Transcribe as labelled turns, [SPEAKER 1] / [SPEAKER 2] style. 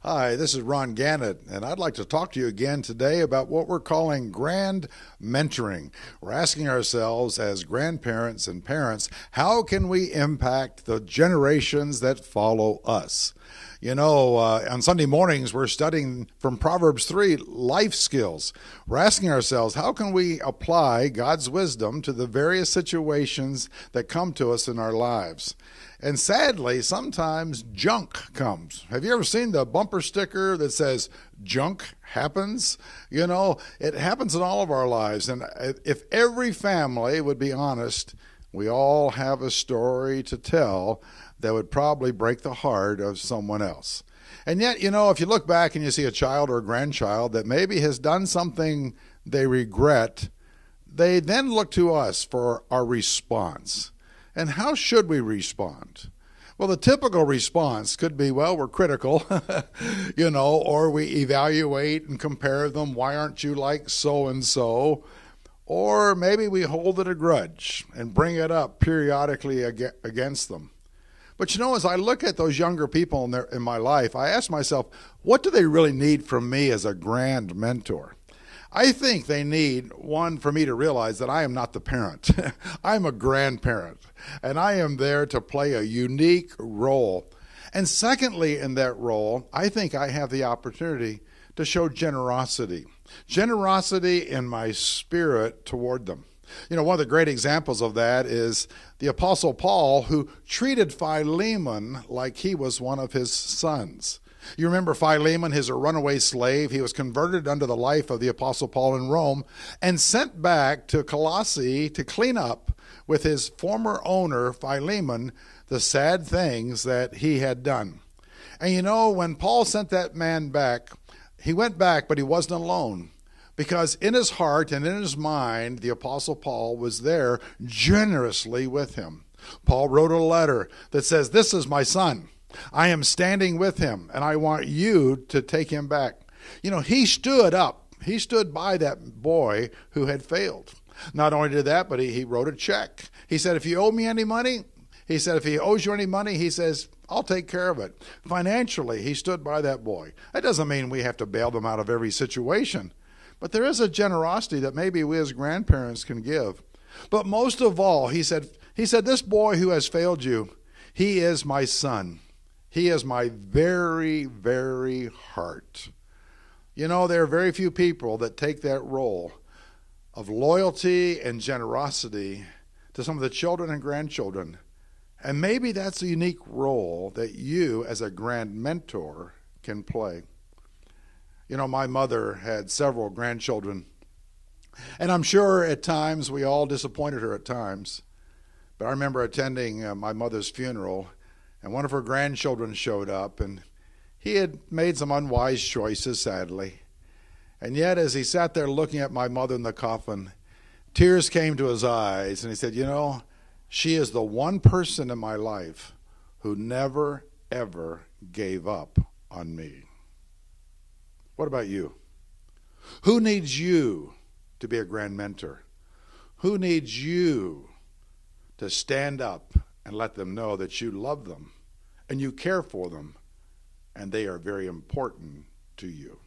[SPEAKER 1] Hi, this is Ron Gannett, and I'd like to talk to you again today about what we're calling grand mentoring. We're asking ourselves as grandparents and parents, how can we impact the generations that follow us? On Sunday mornings, we're studying from Proverbs 3 life skills. We're asking ourselves, how can we apply God's wisdom to the various situations that come to us in our lives? And sadly, sometimes junk comes. Have you ever seen the bumper sticker that says, junk happens? It happens in all of our lives. And if every family would be honest, we all have a story to tell that would probably break the heart of someone else. And yet, if you look back and you see a child or a grandchild that maybe has done something they regret, they then look to us for our response. And how should we respond? Well, the typical response could be, well, we're critical, or we evaluate and compare them. Why aren't you like so-and-so? Or maybe we hold it a grudge and bring it up periodically against them. But as I look at those younger people in my life, I ask myself, what do they really need from me as a grand mentor? I think they need, one, for me to realize that I am not the parent. I'm a grandparent, and I am there to play a unique role. And secondly, in that role, I think I have the opportunity to show generosity in my spirit toward them. One of the great examples of that is the Apostle Paul, who treated Philemon like he was one of his sons. You remember Philemon, he's a runaway slave. He was converted under the life of the Apostle Paul in Rome and sent back to Colossae to clean up with his former owner, Philemon, the sad things that he had done. And when Paul sent that man back, he went back, but he wasn't alone. Because in his heart and in his mind, the Apostle Paul was there generously with him. Paul wrote a letter that says, "This is my son. I am standing with him, and I want you to take him back." He stood up. He stood by that boy who had failed. Not only did that, but he wrote a check. He said, if you owe me any money, he owes you any money, he says, I'll take care of it. Financially, he stood by that boy. That doesn't mean we have to bail them out of every situation. But there is a generosity that maybe we as grandparents can give. But most of all, he said, this boy who has failed you, he is my son. He is my very, very heart. There are very few people that take that role of loyalty and generosity to some of the children and grandchildren. And maybe that's a unique role that you as a grand mentor can play. My mother had several grandchildren. And I'm sure at times we all disappointed her at times. But I remember attending my mother's funeral, and one of her grandchildren showed up, and he had made some unwise choices, sadly. And yet, as he sat there looking at my mother in the coffin, tears came to his eyes, and he said, she is the one person in my life who never, ever gave up on me. What about you? Who needs you to be a grand mentor? Who needs you to stand up and let them know that you love them and you care for them and they are very important to you?